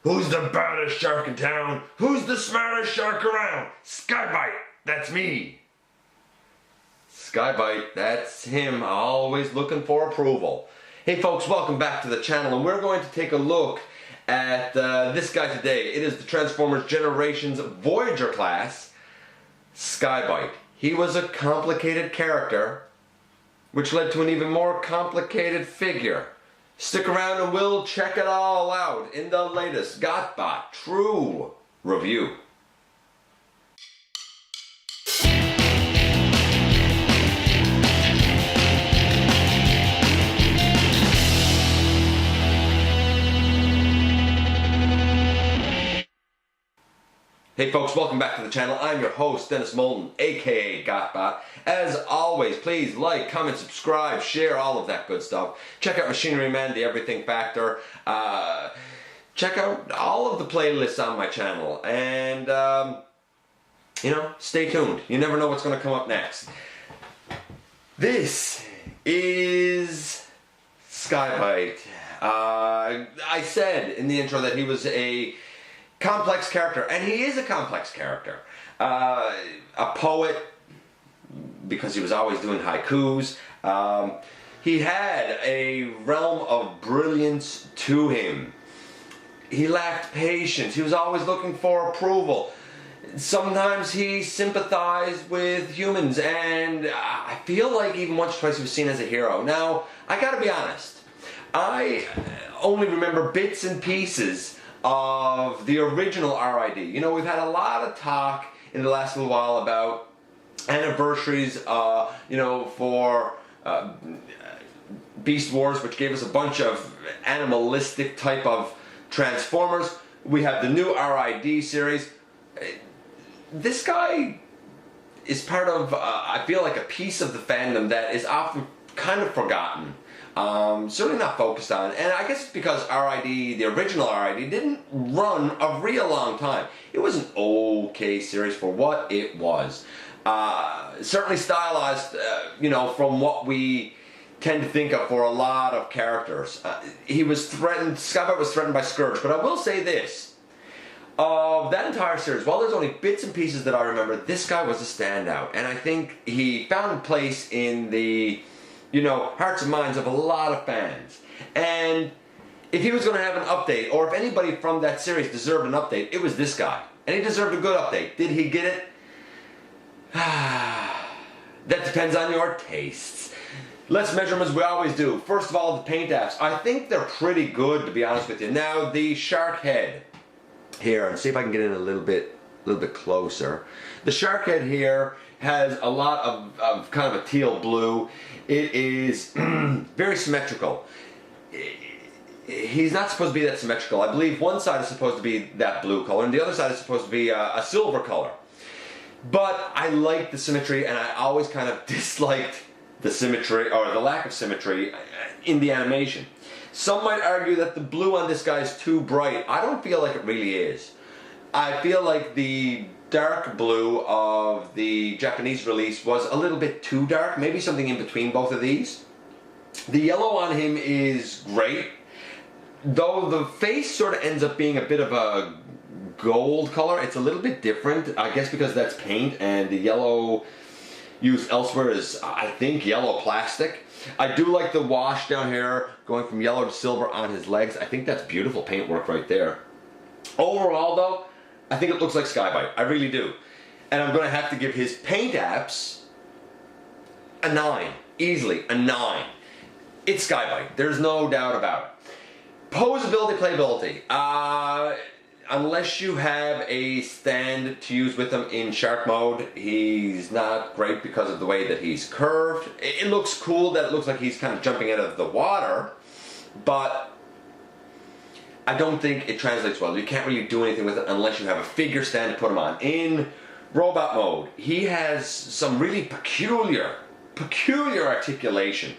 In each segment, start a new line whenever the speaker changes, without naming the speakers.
Who's the baddest shark in town? Who's the smartest shark around? Sky-Byte, that's me. Sky-Byte, that's him, always looking for approval. Hey folks, welcome back to the channel, and we're going to take a look at this guy today. It is the Transformers Generations Voyager class, Sky-Byte. He was a complicated character, which led to an even more complicated figure. Stick around and we'll check it all out in the latest GotBot True Review. Hey folks, welcome back to the channel. I'm your host, Dennis Moulton, aka GotBot. As always, please like, comment, subscribe, share, all of that good stuff. Check out Machinery Man, The Everything Factor. Check out all of the playlists on my channel. And, you know, stay tuned. You never know what's going to come up next. This is Sky-Byte. I said in the intro that he was a complex character, and he is a complex character. A poet, because he was always doing haikus. He had a realm of brilliance to him. He lacked patience. He was always looking for approval. Sometimes he sympathized with humans, and I feel like even once or twice he was seen as a hero. Now, I gotta be honest, I only remember bits and pieces of the original RID. You know, we've had a lot of talk in the last little while about anniversaries, you know, for Beast Wars, which gave us a bunch of animalistic type of Transformers. We have the new RID series. This guy is part of, I feel like, a piece of the fandom that is often kind of forgotten. Certainly not focused on, and I guess it's because RID, the original RID, didn't run a real long time. It was an okay series for what it was. Certainly stylized, you know, from what we tend to think of for a lot of characters. He was threatened, Sky-Byte was threatened by Scourge, but I will say this. Of that entire series, while there's only bits and pieces that I remember, this guy was a standout, and I think he found a place in the, you know, hearts and minds of a lot of fans. And if he was going to have an update, or if anybody from that series deserved an update, it was this guy. And he deserved a good update. Did he get it? That depends on your tastes. Let's measure them as we always do. First of all, the paint apps. I think they're pretty good, to be honest with you. Now, the shark head here, and see if I can get in a little bit closer. The shark head here has a lot of kind of a teal blue. It is very symmetrical. He's not supposed to be that symmetrical. I believe one side is supposed to be that blue color and the other side is supposed to be a silver color. But I like the symmetry, and I always kind of disliked the symmetry, or the lack of symmetry, in the animation. Some might argue that the blue on this guy is too bright. I don't feel like it really is. I feel like the dark blue of the Japanese release was a little bit too dark, maybe something in between both of these. The yellow on him is great, though the face sort of ends up being a bit of a gold color. It's a little bit different, I guess because that's paint, and the yellow used elsewhere is, I think, yellow plastic. I do like the wash down here, going from yellow to silver on his legs. I think that's beautiful paintwork right there. Overall though, I think it looks like Sky-Byte. I really do. And I'm going to have to give his paint apps a 9. Easily, a 9. It's Sky-Byte. There's no doubt about it. Posability, playability. Unless you have a stand to use with him in shark mode, he's not great because of the way that he's curved. It looks cool that it looks like he's kind of jumping out of the water, but I don't think it translates well. You can't really do anything with it unless you have a figure stand to put him on. In robot mode, he has some really peculiar articulation.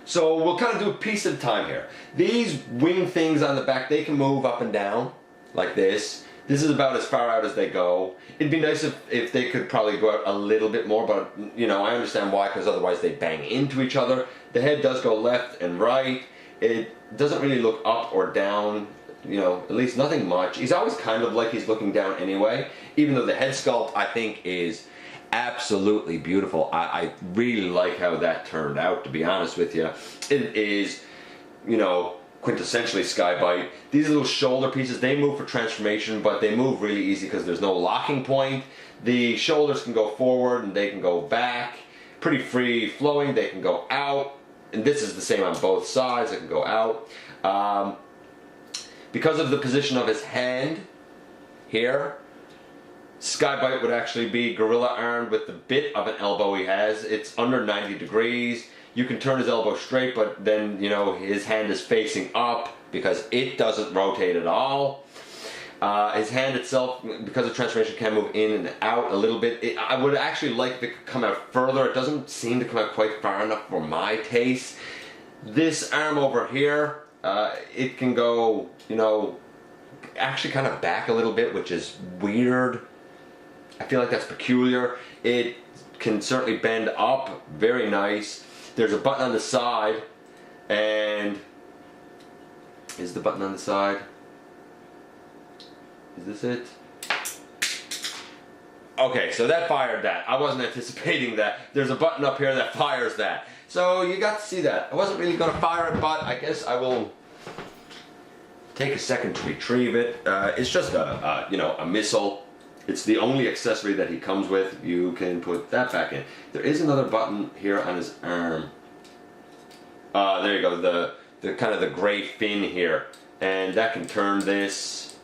So we'll kind of do a piece at a time here. These wing things on the back, they can move up and down like this. This is about as far out as they go. It'd be nice if they could probably go out a little bit more, but you know, I understand why, because otherwise they bang into each other. The head does go left and right. It doesn't really look up or down at least nothing much. He's always kind of like he's looking down anyway, even though the head sculpt I think is absolutely beautiful. I really like how that turned out, to be honest with you. It is, quintessentially Sky-Byte. These little shoulder pieces, they move for transformation, but they move really easy because there's no locking point. The shoulders can go forward and they can go back. Pretty free flowing, they can go out. And this is the same on both sides, it can go out. Because of the position of his hand here, Sky-Byte would actually be gorilla armed with the bit of an elbow he has. It's under 90 degrees. You can turn his elbow straight, but then, his hand is facing up because it doesn't rotate at all. His hand itself, because of transformation, can move in and out a little bit. I would actually like it to come out further. It doesn't seem to come out quite far enough for my taste. This arm over here, it can go, actually kind of back a little bit, which is weird. I feel like that's peculiar. It can certainly bend up, very nice. There's a button on the side, and is the button on the side? Is this it? Okay, so that fired that. I wasn't anticipating that. There's a button up here that fires that. So you got to see that. I wasn't really going to fire it, but I guess I will take a second to retrieve it. It's just a missile. It's the only accessory that he comes with. You can put that back in. There is another button here on his arm. There you go. The kind of the gray fin here, and that can turn this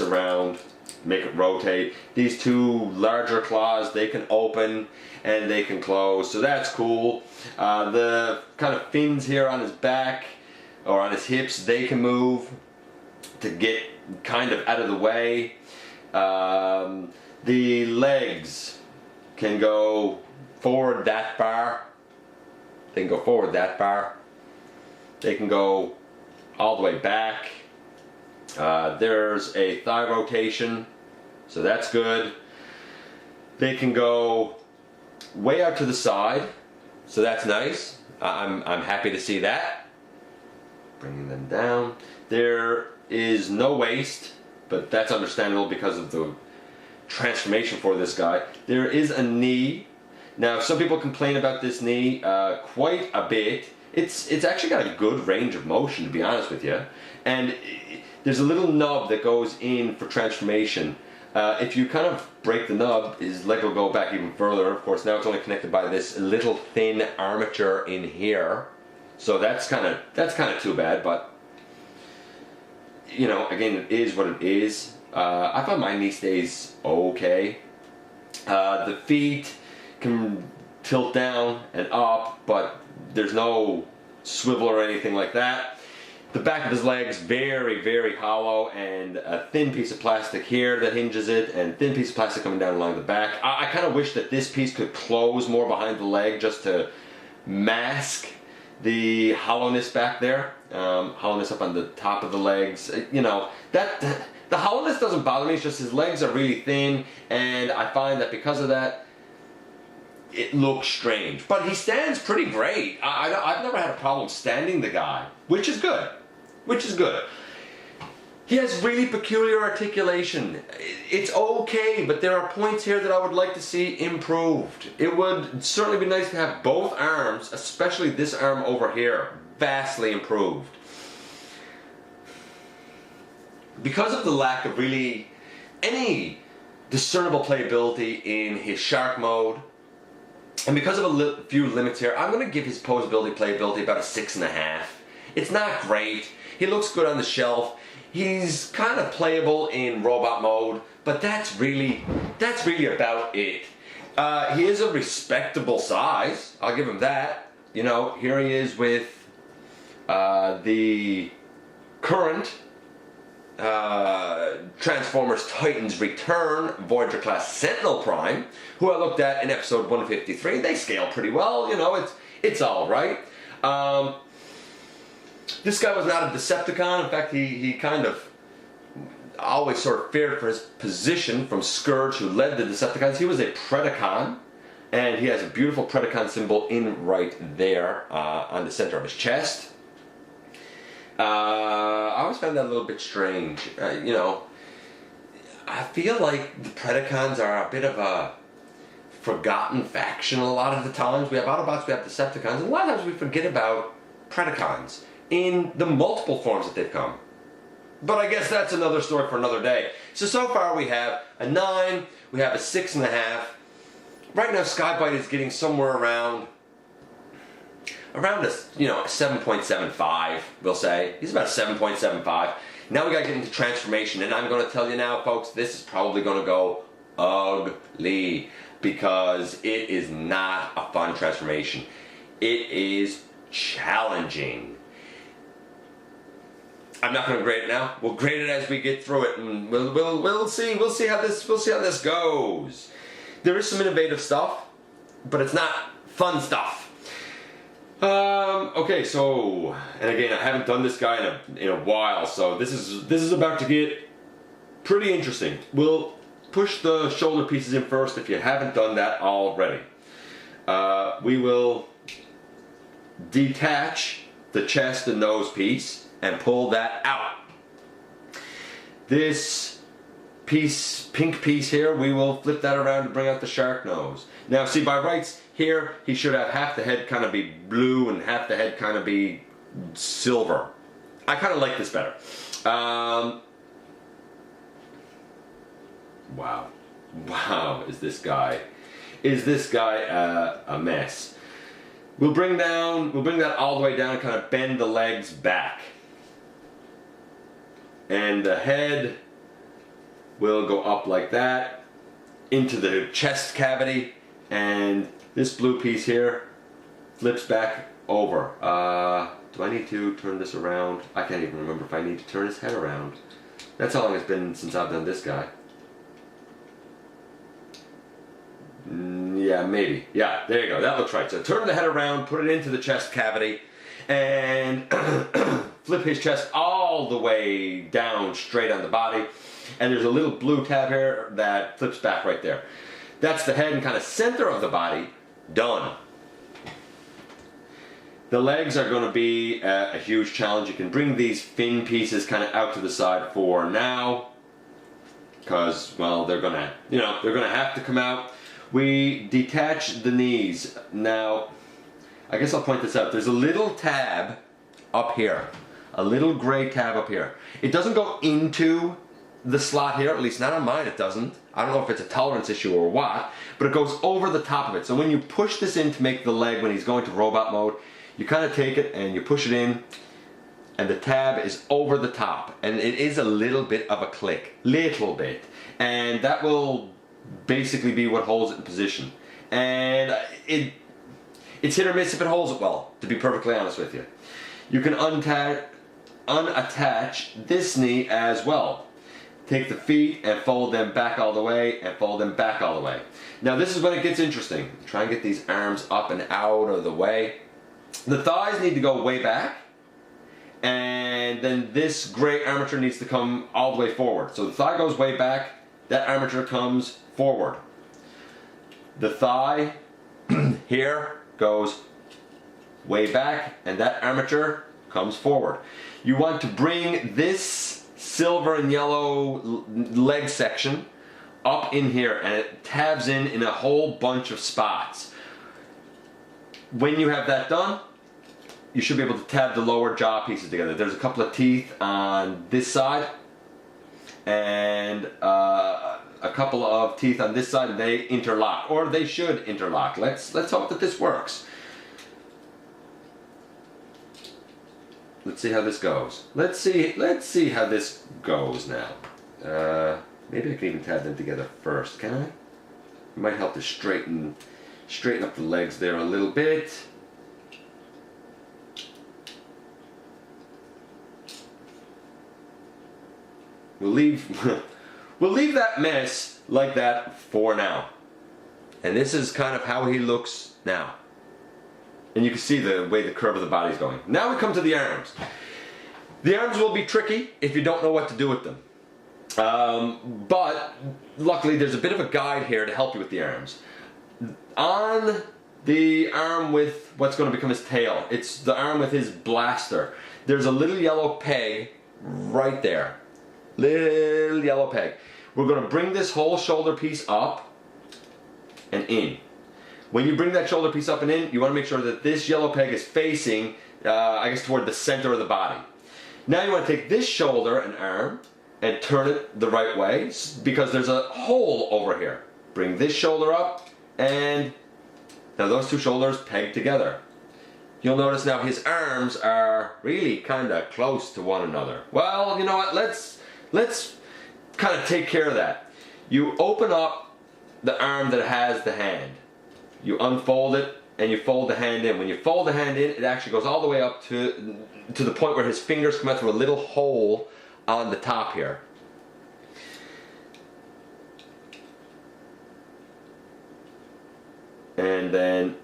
around, make it rotate. These two larger claws, they can open and they can close, so that's cool. The kind of fins here on his back or on his hips, they can move to get kind of out of the way. The legs can go forward that far. They can go forward that far. They can go all the way back. There's a thigh rotation, so that's good. They can go way out to the side, so that's nice. I'm happy to see that. Bringing them down. There is no waist, but that's understandable because of the transformation for this guy. There is a knee. Now, some people complain about this knee quite a bit. It's actually got a good range of motion, to be honest with you. And there's a little nub that goes in for transformation. If you kind of break the nub, his leg will go back even further. Of course, now it's only connected by this little thin armature in here. So that's kind of too bad, but again, it is what it is. I find my knee stays okay. The feet can tilt down and up, but there's no swivel or anything like that. The back of his legs, very, very hollow, and a thin piece of plastic here that hinges it, and thin piece of plastic coming down along the back. I kind of wish that this piece could close more behind the leg just to mask the hollowness back there. Hollowness up on the top of the legs. The hollowness doesn't bother me, it's just his legs are really thin, and I find that because of that, it looks strange. But he stands pretty great. I've never had a problem standing the guy, which is good. He has really peculiar articulation. It's okay, but there are points here that I would like to see improved. It would certainly be nice to have both arms, especially this arm over here, vastly improved. Because of the lack of really any discernible playability in his shark mode, and because of a few limits here, I'm going to give his posability, playability about a 6.5. It's not great. He looks good on the shelf. He's kind of playable in robot mode, but that's really about it. He is a respectable size. I'll give him that. Here he is with the current Transformers Titans Return Voyager class Sentinel Prime, who I looked at in episode 153. They scale pretty well, it's alright. This guy was not a Decepticon. In fact, he kind of always sort of feared for his position from Scourge, who led the Decepticons. He was a Predacon, and he has a beautiful Predacon symbol in right there on the center of his chest. I always found that a little bit strange. You know, I feel like the Predacons are a bit of a forgotten faction a lot of the times. We have Autobots, we have Decepticons, and a lot of times we forget about Predacons in the multiple forms that they've come. But I guess that's another story for another day. So far we have a 9, we have a 6.5. Right now Sky-Byte is getting somewhere around a 7.75, we'll say. He's about a 7.75. Now we gotta get into transformation, and I'm gonna tell you now, folks, this is probably gonna go ugly, because it is not a fun transformation. It is challenging. I'm not going to grade it now. We'll grade it as we get through it, and we'll see how this goes. There is some innovative stuff, but it's not fun stuff. Okay, so, and again, I haven't done this guy in a while, so this is about to get pretty interesting. We'll push the shoulder pieces in first if you haven't done that already. We will detach the chest and nose piece and pull that out. This piece, pink piece here, we will flip that around to bring out the shark nose. Now see, by rights here, he should have half the head kind of be blue and half the head kind of be silver. I kind of like this better. Wow, is this guy a mess. We'll bring that all the way down and kind of bend the legs back. And the head will go up like that into the chest cavity, and this blue piece here flips back over. Do I need to turn this around? I can't even remember if I need to turn his head around. That's how long it's been since I've done this guy. Yeah, maybe. Yeah, there you go. That looks right. So turn the head around, put it into the chest cavity, and flip his chest all the way down straight on the body. And there's a little blue tab here that flips back right there. That's the head and kind of center of the body. Done. The legs are going to be a huge challenge. You can bring these fin pieces kind of out to the side for now, because, well, they're going to have to come out. We detach the knees. Now, I guess I'll point this out. There's a little tab up here. A little gray tab up here. It doesn't go into the slot here, at least not on mine it doesn't. I don't know if it's a tolerance issue or what, but it goes over the top of it. So when you push this in to make the leg, when he's going to robot mode, you kind of take it and you push it in, and the tab is over the top. And it is a little bit of a click. Little bit. And that will basically be what holds it in position. And it's hit or miss if it holds it well, to be perfectly honest with you. You can unattach this knee as well. Take the feet and fold them back all the way and fold them back all the way. Now this is when it gets interesting. Try and get these arms up and out of the way. The thighs need to go way back, and then this gray armature needs to come all the way forward. So the thigh goes way back, that armature comes forward. The thigh here goes way back, and that armature comes forward. You want to bring this silver and yellow leg section up in here, and it tabs in a whole bunch of spots. When you have that done, you should be able to tab the lower jaw pieces together. There's a couple of teeth on this side and a couple of teeth on this side, and they interlock, or they should interlock. Let's hope that this works. Let's see how this goes. Let's see how this goes now. Maybe I can even tab them together first. Can I? It might help to straighten up the legs there a little bit. We'll leave that mess like that for now. And this is kind of how he looks now. And you can see the way the curve of the body is going. Now we come to the arms. The arms will be tricky if you don't know what to do with them. But luckily there's a bit of a guide here to help you with the arms. On the arm with what's going to become his tail, it's the arm with his blaster. there's a little yellow peg right there. Little yellow peg. We're going to bring this whole shoulder piece up and in. When you bring that shoulder piece up and in, you want to make sure that this yellow peg is facing, I guess, toward the center of the body. Now you want to take this shoulder and arm and turn it the right way because there's a hole over here. Bring this shoulder up and now those two shoulders peg together. You'll notice now his arms are really kind of close to one another. Well, you know what? Let's kind of take care of that. You open up the arm that has the hand. You unfold it and you fold the hand in. When you fold the hand in, it actually goes all the way up to the point where his fingers come out through a little hole on the top here. And then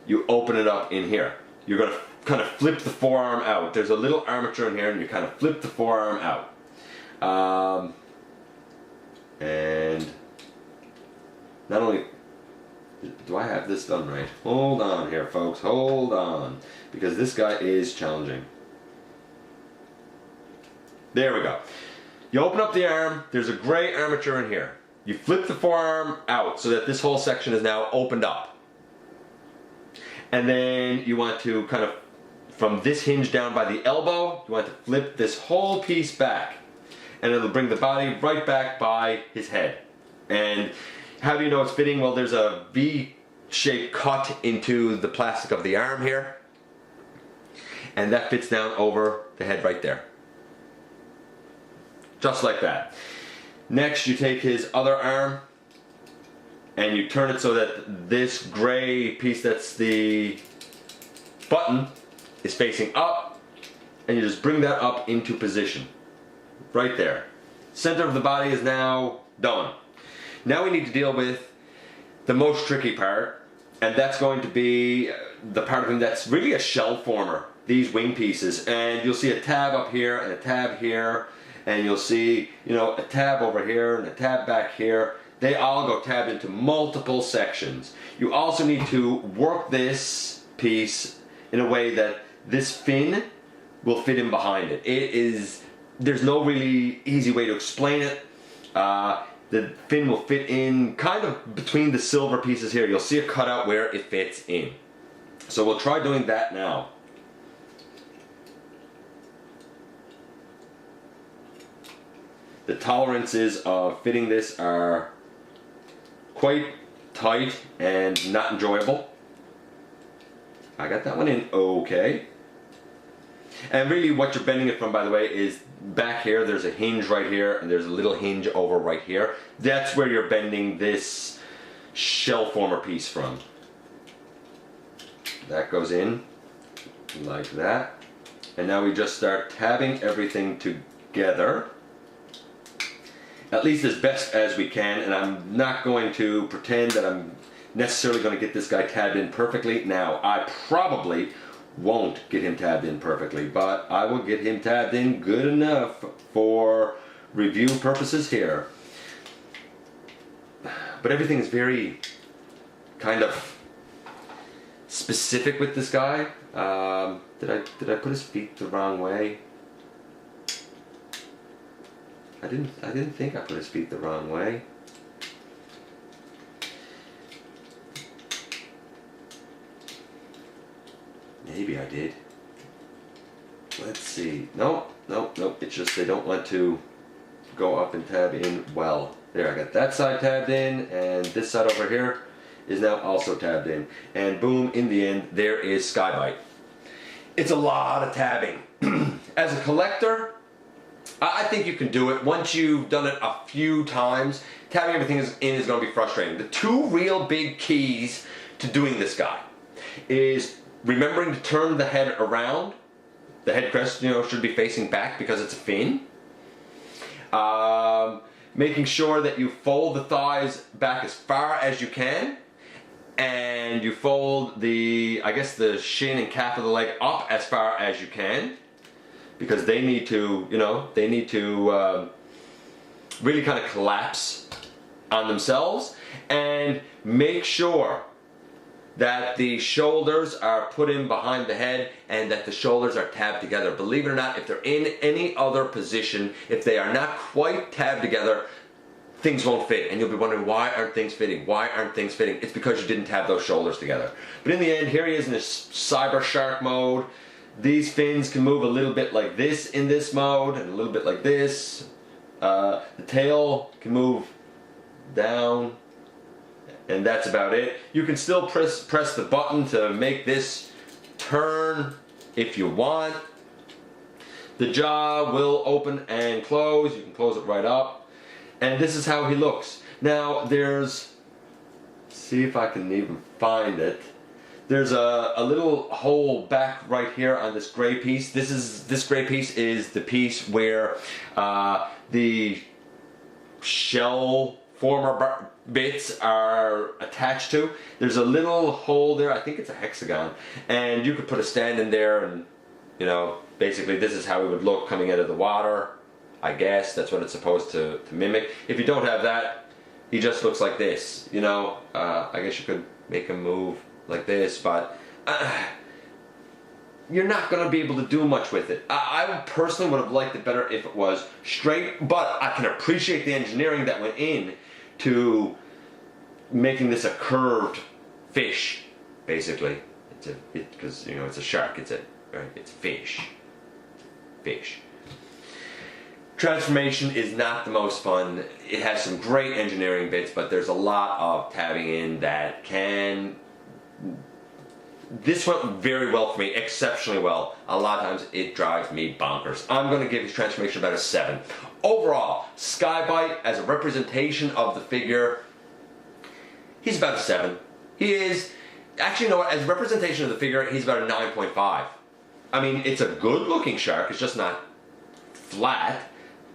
you open it up in here. You're going to kind of flip the forearm out. There's a little armature in here and you kind of flip the forearm out. And not only do I have this done right, hold on here folks, hold on, because this guy is challenging. There we go. You open up the arm, there's a gray armature in here. You flip the forearm out so that this whole section is now opened up. And then you want to kind of, from this hinge down by the elbow, you want to flip this whole piece back. And it'll bring the body right back by his head. And how do you know it's fitting? Well, there's a V-shaped cut into the plastic of the arm here. And that fits down over the head right there. Just like that. Next, you take his other arm and you turn it so that this gray piece that's the button is facing up, and you just bring that up into position. Right there. Center of the body is now done. Now we need to deal with the most tricky part, and that's going to be the part of him that's really a shell former, these wing pieces. And you'll see a tab up here and a tab here, and you'll see, you know, a tab over here and a tab back here. They all go tabbed into multiple sections. You also need to work this piece in a way that this fin will fit in behind it. There's no really easy way to explain it. The fin will fit in kind of between the silver pieces here. You'll see a cutout where it fits in. So we'll try doing that now. The tolerances of fitting this are quite tight and not enjoyable. I got that one in okay. And really what you're bending it from, by the way, is back here. There's a hinge right here and there's a little hinge over right here. That's where you're bending this shell former piece from. That goes in like that. And now we just start tabbing everything together, at least as best as we can. And I'm not going to pretend that I'm necessarily going to get this guy tabbed in perfectly. Now, I probably won't get him tabbed in perfectly, but I will get him tabbed in good enough for review purposes here. But everything is very kind of specific with this guy. Did I put his feet the wrong way? I didn't think I put his feet the wrong way. Maybe I did. Let's see. Nope. It's just they don't want to go up and tab in well. There, I got that side tabbed in, and this side over here is now also tabbed in. And boom, in the end, there is Sky-Byte. It's a lot of tabbing. As a collector, I think you can do it. Once you've done it a few times, tabbing everything in is going to be frustrating. The two real big keys to doing this guy is remembering to turn the head around. The head crest, should be facing back because it's a fin. Making sure that you fold the thighs back as far as you can, and you fold the shin and calf of the leg up as far as you can, because they need to, really kind of collapse on themselves. And make sure that the shoulders are put in behind the head and that the shoulders are tabbed together. Believe it or not, if they're in any other position, if they are not quite tabbed together, things won't fit. And you'll be wondering, why aren't things fitting? Why aren't things fitting? It's because you didn't tab those shoulders together. But in the end, here he is in this cyber shark mode. These fins can move a little bit like this in this mode and a little bit like this. The tail can move down, and that's about it. You can still press the button to make this turn if you want. The jaw will open and close. You can close it right up. And this is how he looks. Now there's, see if I can even find it. There's a little hole back right here on this gray piece. This gray piece is the piece where the shell former bits are attached to. There's a little hole there. I think it's a hexagon, and you could put a stand in there, and you know, basically this is how it would look coming out of the water. I guess that's what it's supposed to mimic. If you don't have that, he just looks like this. You know, I guess you could make him move like this, but you're not going to be able to do much with it. I personally would have liked it better if it was straight, but I can appreciate the engineering that went in to making this a curved fish, basically. Because you know, it's a shark. It's a fish. Transformation is not the most fun. It has some great engineering bits, but there's a lot of tabbing in that can. This went very well for me, exceptionally well. A lot of times it drives me bonkers. I'm going to give his transformation about a 7. Overall, Sky-Byte as a representation of the figure, he's about a 7. He is, actually, you know what, as a representation of the figure, he's about a 9.5. I mean, it's a good looking shark, it's just not flat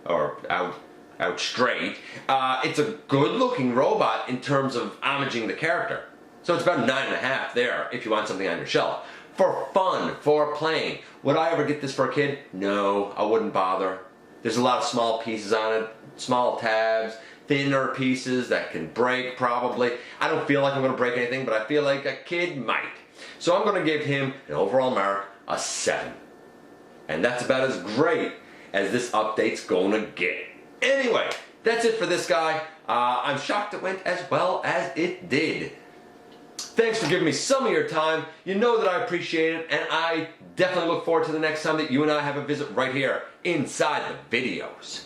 or out straight. It's a good looking robot in terms of homaging the character. So it's about a 9.5 there if you want something on your shelf. For fun, for playing. Would I ever get this for a kid? No, I wouldn't bother. There's a lot of small pieces on it, small tabs, thinner pieces that can break probably. I don't feel like I'm going to break anything, but I feel like a kid might. So I'm going to give him an overall mark, a 7. And that's about as great as this update's going to get. Anyway, that's it for this guy. I'm shocked it went as well as it did. Thanks for giving me some of your time. You know that I appreciate it, and I definitely look forward to the next time that you and I have a visit right here inside the videos.